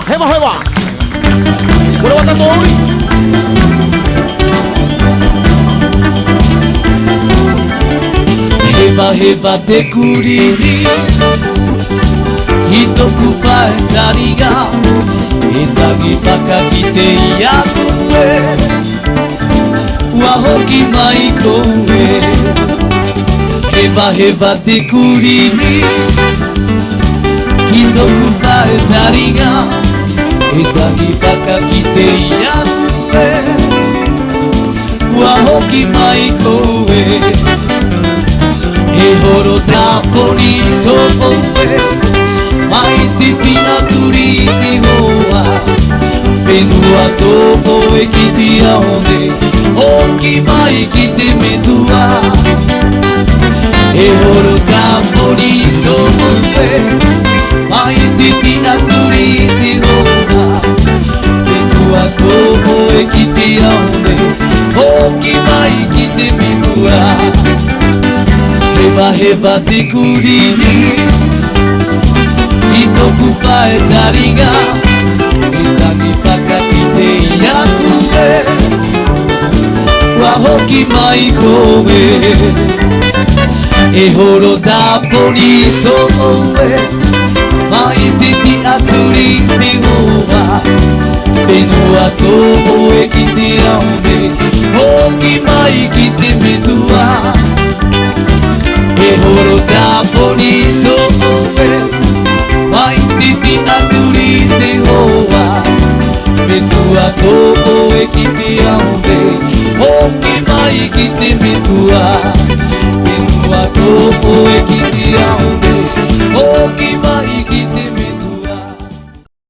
Hewa hewa. Mula watatori. Hewa hewa te kuriri Hitoku pa etari ga Etagi whakakite i aku e Wahoki mai koe Hewa hewa te kuriri Hitoku pa etari ga Etagi whakakite i aku e Wahoki mai koe E horo taponi so'oe Mai titi aturi ti hoa Penua topo e kiti aone Hoki mai ki te metua E horo taponi so'oe Mai titi aturi ti hoa Penua topo e kiti aone Hoki mai ki te metua Hewa hewa te kuriri Hitoku pa etari ga Etagi whakakite i aku e Wahoki mai koe E horo taponi so'oe Mai titi aturi te hoa Whenua tomo e ki te aone Hoki mai ki te metua E horo taponi so'oe Mai titi aturi te hoa Metua topo e ki te aone Hoki mai ki te metua